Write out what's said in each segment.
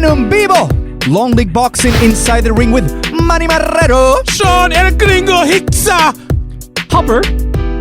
EnVivo, Long League Boxing inside the ring with Manny Marrero, Sean El Gringo Hixa, Hopper,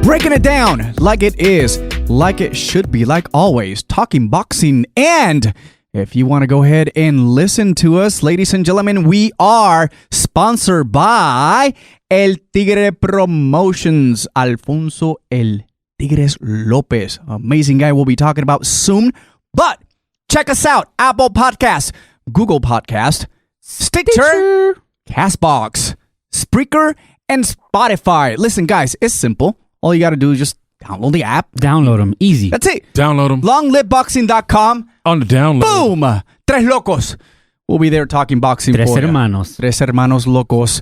breaking it down like it is, like it should be, like always, talking boxing. And if you want to go ahead and listen to us, ladies and gentlemen, we are sponsored by El Tigre Promotions, Alfonso El Tigres Lopez. Amazing guy we'll be talking about soon. But check us out, Apple Podcasts, Google Podcast, Stitcher, Castbox, Spreaker, and Spotify. Listen, guys, it's simple. All you got to do is just download the app. Download them. Easy. That's it. Download them. LongLiveBoxing.com. On the download. Boom. Tres Locos. We'll be there talking boxing Tres for ya. hermanos. Tres Hermanos Locos.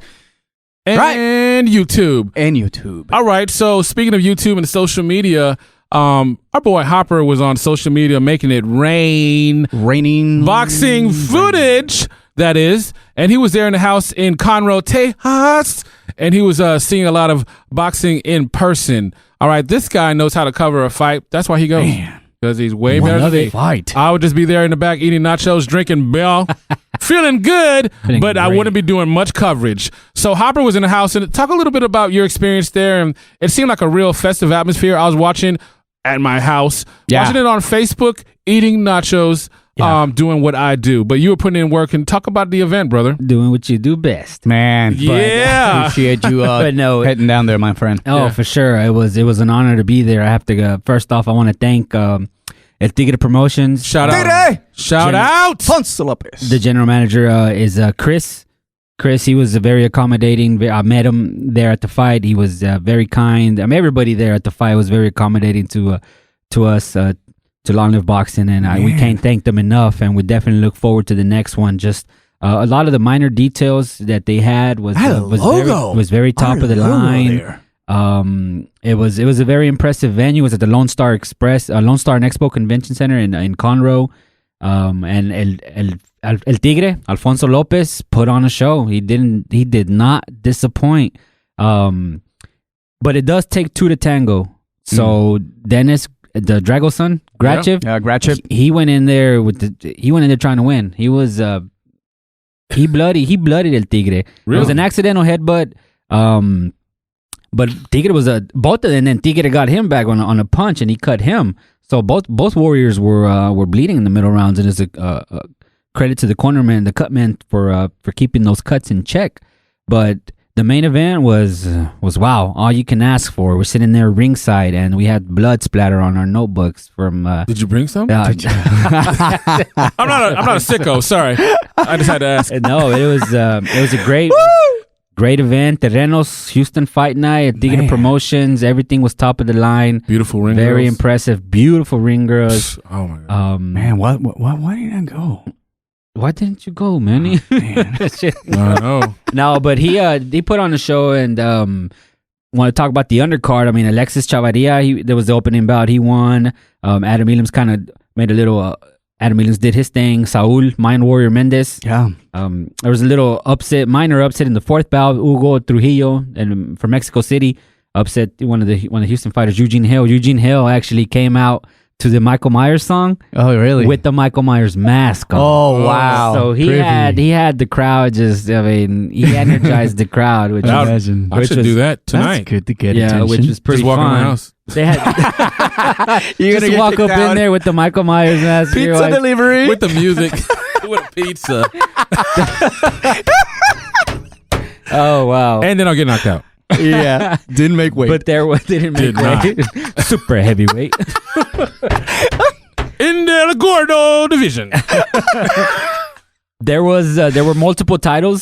And YouTube. And YouTube. All right. So speaking of YouTube and social media, our boy Hopper was on social media making it rain. Raining. Boxing footage, that is. And he was there in the house in Conroe, Texas. And he was seeing a lot of boxing in person. All right. This guy knows how to cover a fight. That's why he goes. Man. Because he's way better than me. Fight. I would just be there in the back eating nachos, drinking beer, feeling good, but I wouldn't be doing much coverage. So Hopper was in the house, and talk a little bit about your experience there. And it seemed like a real festive atmosphere. I was watching at my house, watching it on Facebook, eating nachos, doing what I do. But you were putting in work, and talk about the event, brother. Doing what you do best. Man. Yeah. Appreciate you heading down there, my friend. Oh, for sure. It was an honor to be there. I have to first off, I want to thank El Tigre Promotions. Shout out. Alfonso Lopez. The general manager is Chris. Chris, he was very accommodating. I met him there at the fight. He was very kind. I mean, everybody there at the fight was very accommodating to us, to Long Live Boxing, and we can't thank them enough. And we definitely look forward to the next one. Just a lot of the minor details that they had was very top of the line. There. It was a very impressive venue. It was at the Lone Star and Expo Convention Center in Conroe. And El Tigre, Alfonso Lopez, put on a show. He did not disappoint. But it does take two to tango. So Denis, the Dragoson, Grachev, Grachev. he went in there trying to win. He was he bloodied El Tigre. Really? It was an accidental headbutt. But Tigre was both of them, and then Tigre got him back on a punch, and he cut him. So both warriors were bleeding in the middle rounds, and it's a credit to the cornerman, the cutman for keeping those cuts in check. But the main event was wow, all you can ask for. We're sitting there ringside, and we had blood splatter on our notebooks from. Did you bring some? I'm not a sicko. Sorry, I just had to ask. No, it was a great. Great event. Terrenos, Houston Fight Night, Tigre Promotions. Everything was top of the line. Beautiful ring Very girls. impressive. Beautiful ring girls. Oh, my God. Man, why didn't I go? Why didn't you go, man? I know. No, but he put on the show, and want to talk about the undercard. I mean, Alexis Chavarria, there was the opening bout. He won. Adam Elam's kind of made a little... Adam Elam's did his thing. Saul, Mind Warrior Mendez. Yeah. There was a little minor upset in the fourth bout. Hugo Trujillo from Mexico City upset one of the Houston fighters, Eugene Hill. Eugene Hill actually came out to the Michael Myers song. Oh, really? With the Michael Myers mask on. Oh, wow. So he had the crowd just, I mean, he energized the crowd. Which I should do that tonight. That's good to get attention. Which was pretty just walk fun. around the house. They had you just walk up in there with the Michael Myers mask. Pizza delivery. With the music. With a pizza. Oh, wow. And then I'll get knocked out. Yeah. Didn't make weight. But didn't make weight. Super heavyweight. In the Gordo division. There were multiple title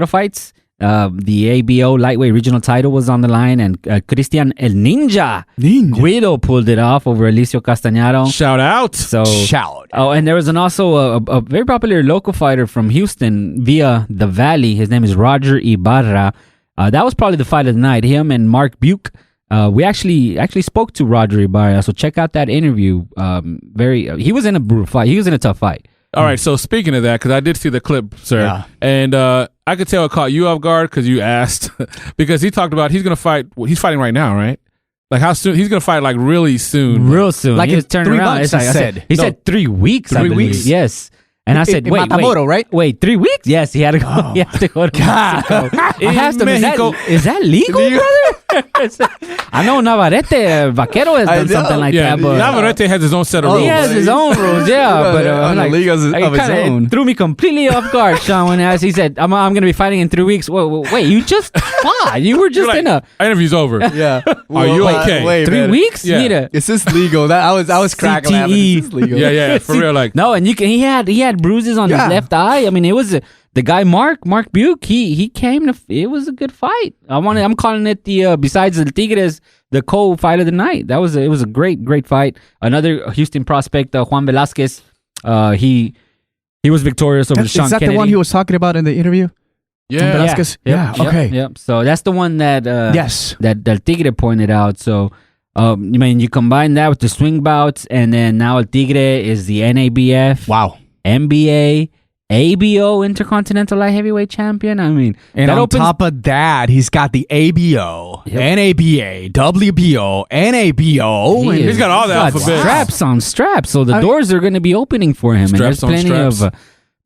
fights. The ABO lightweight regional title was on the line, and Christian El Ninja Guido pulled it off over Alicio Castañaro. Shout out. Shout. Oh, and there was also a very popular local fighter from Houston via the Valley. His name is Roger Ibarra. That was probably the fight of the night. Him and Mark Buke. We actually spoke to Roger Ibarra, so check out that interview. He was in a brutal fight. He was in a tough fight. All right, so speaking of that, because I did see the clip, sir, and I could tell it caught you off guard because you asked, because he talked about he's going to fight, he's fighting right now, right? Like how soon? He's going to fight like really soon. Real soon. Like he was turning 3 around. months, he said. He said 3 weeks, 3 weeks? Yes. And I said, in wait, Matamoros, right? wait, 3 weeks? Yes, he had to go. He has to go to Mexico. I asked him, is that legal, brother? I know Navarrete, Vaquero has done something like that, but Navarrete has his own set of rules. he has his own rules, yeah. But like, it threw me completely off guard, Sean, when he said, I'm going to be fighting in 3 weeks. Wait, you just fought. You were just like, interview's over. Yeah. Are you okay? Wait, 3 weeks? Yeah. Is this legal? I was cracking laughing. Is this legal? Yeah, for real. Like no, and he had bruises on his left eye. I mean, it was the guy Mark Buke. He came to. It was a good fight. I'm calling it the besides the Tigres, the co-fight of the night. It was a great fight. Another Houston prospect, Juan Velasquez. He was victorious over Sean Kennedy. Is that the one he was talking about in the interview? Yeah. Velasquez? Yep. Okay. Yep. So that's the one that yes, that Tigre pointed out. So I mean, you combine that with the swing bouts, and then now El Tigre is the NABF, wow, NBA, ABO Intercontinental Light Heavyweight Champion. I mean, and on top of that, he's got the ABO, NABA, WBO, NABO. He's got all the alphabet. Straps on straps. So the doors are going to be opening for him. Straps and there's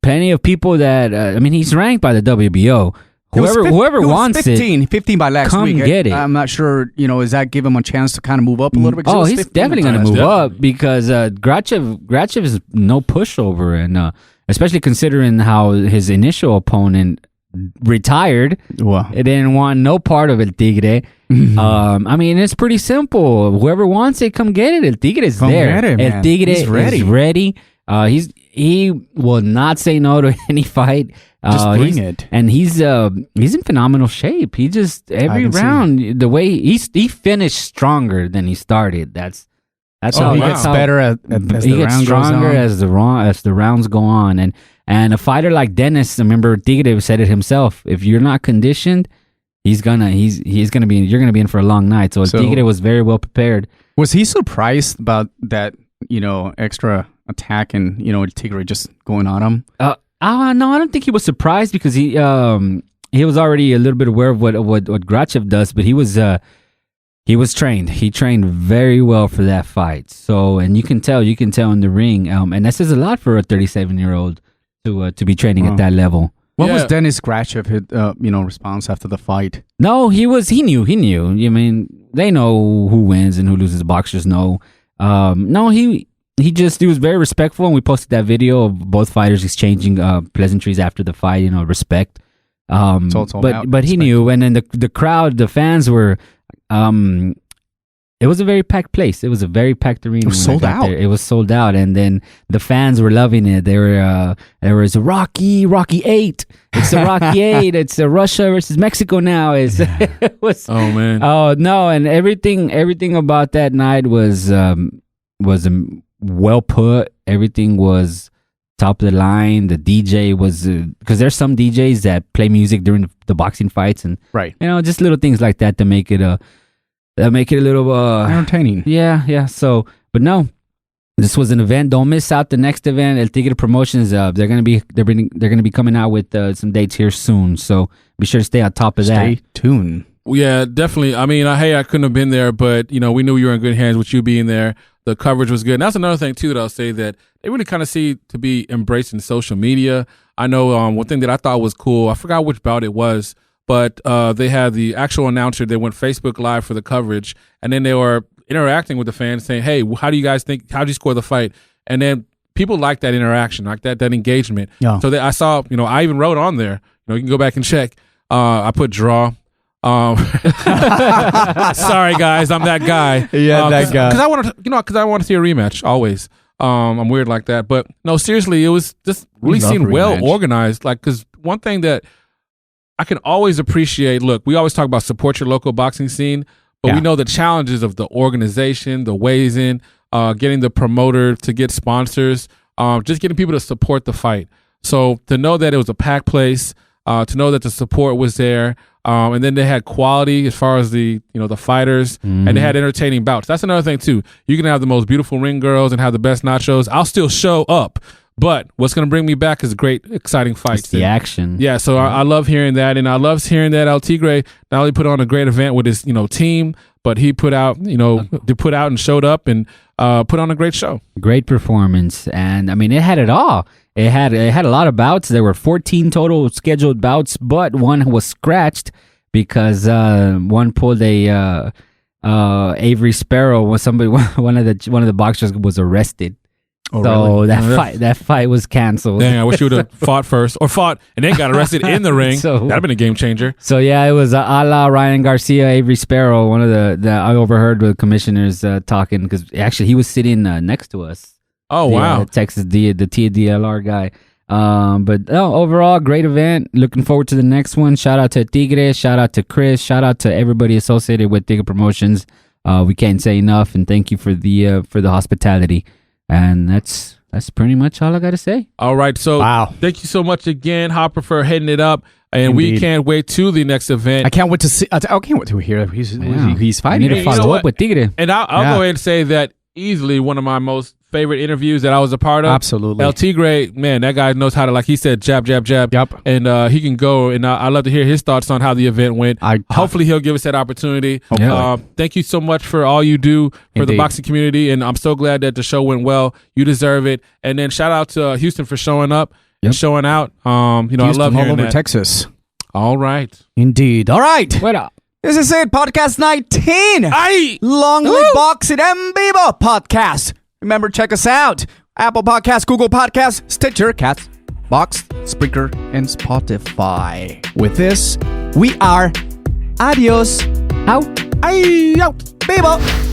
plenty of people that, I mean, he's ranked by the WBO. Whoever wants 15 by last come week. Get it. I'm not sure, does that give him a chance to kind of move up a little bit? Oh, he's definitely going to move up because Grachev is no pushover, and especially considering how his initial opponent retired. Wow. It didn't want no part of El Tigre. I mean, it's pretty simple. Whoever wants it, come get it. El Tigre is there. Get it, man. El Tigre is ready. He will not say no to any fight. Just bring it. And he's in phenomenal shape. He just every round the way he finished stronger than he started. That's how he gets better as he gets stronger as the rounds go on. And a fighter like Dennis, remember Tigre said it himself. If you're not conditioned, you're gonna be in for a long night. So Tigre was very well prepared. Was he surprised about that? Extra attack and Tigre just going on him. No, I don't think he was surprised because he was already a little bit aware of what Grachev does, but he was trained. He trained very well for that fight. So, and you can tell in the ring, and that says a lot for a 37-year-old to be training at that level. What was Denis Grachev response after the fight? No, he knew. I mean, they know who wins and who loses. Boxers know. No, he was very respectful, and we posted that video of both fighters exchanging pleasantries after the fight. Respect. But he knew, and then the crowd, the fans were. It was a very packed place. It was a very packed arena. It was sold out. It was sold out, and then the fans were loving it. There was a Rocky 8. It's a Rocky 8. It's a Russia versus Mexico now. It was. Oh man. Oh no, and everything about that night was well put. Everything was top of the line. The DJ was because there's some DJs that play music during the boxing fights, and right, just little things like that to make it a little entertaining. Yeah. So, but no, this was an event. Don't miss out the next event. El Tigre Promotions. They're gonna be coming out with some dates here soon. So be sure to stay on top of that. Stay tuned. Yeah, definitely. I mean, I couldn't have been there, but we knew you were in good hands with you being there. The coverage was good. And that's another thing too that I'll say that they really kind of see to be embracing social media. I know one thing that I thought was cool. I forgot which bout it was, but they had the actual announcer. They went Facebook Live for the coverage, and then they were interacting with the fans, saying, "Hey, how do you guys think? How did you score the fight?" And then people like that interaction, like that engagement. Yeah. So I saw, I even wrote on there. You can go back and check. I put draw. Sorry guys, I'm that guy. Yeah, that guy. Because I want to see a rematch always. I'm weird like that, but no, seriously, it was just really seemed well organized. Like, because one thing that I can always appreciate. Look, we always talk about support your local boxing scene, but we know the challenges of the organization, the ways in, getting the promoter to get sponsors, just getting people to support the fight. So to know that it was a packed place, to know that the support was there. And then they had quality as far as the fighters, and they had entertaining bouts. That's another thing too. You can have the most beautiful ring girls and have the best nachos. I'll still show up, But what's going to bring me back is great, exciting fights. It's the action. Yeah, so I love hearing that, and I love hearing that El Tigre not only put on a great event with his team, but he put out and showed up and put on a great show. Great performance, and I mean it had it all. It had a lot of bouts. There were 14 total scheduled bouts, but one was scratched because one pulled a Avery Sparrow. Was somebody one of the boxers was arrested. Oh, so really? that fight was canceled. Dang, I wish you would have fought first or fought and then got arrested in the ring. So- That'd have been a game changer. So yeah, it was a la Ryan Garcia, Avery Sparrow. One of the I overheard the commissioners talking because actually he was sitting next to us. Oh, wow. Texas the TDLR guy. But overall, great event. Looking forward to the next one. Shout out to Tigre. Shout out to Chris. Shout out to everybody associated with Tigre Promotions. We can't say enough, and thank you for the hospitality. And that's pretty much all I got to say. All right. So thank you so much again, Hopper, for heading it up. And we can't wait to the next event. I can't wait to see. I can't wait to hear he's I fighting. need to follow up with Tigre. And I'll go ahead and say that easily one of my most favorite interviews that I was a part of. Absolutely. El Tigre, man, that guy knows how to, like he said, jab, jab, jab. Yep. And he can go. And I'd love to hear his thoughts on how the event went. Hopefully he'll give us that opportunity. Thank you so much for all you do for the boxing community. And I'm so glad that the show went well. You deserve it. And then shout out to Houston for showing up and showing out. Houston, I love hearing all over that. Texas. All right. Indeed. All right. What up? This is it. Podcast 19. Aye. Long Live Boxing EnVivo podcast. Remember, check us out. Apple Podcasts, Google Podcasts, Stitcher, Cats, Box, Spreaker, and Spotify. With this, we are adios. Out. Out. Vivo.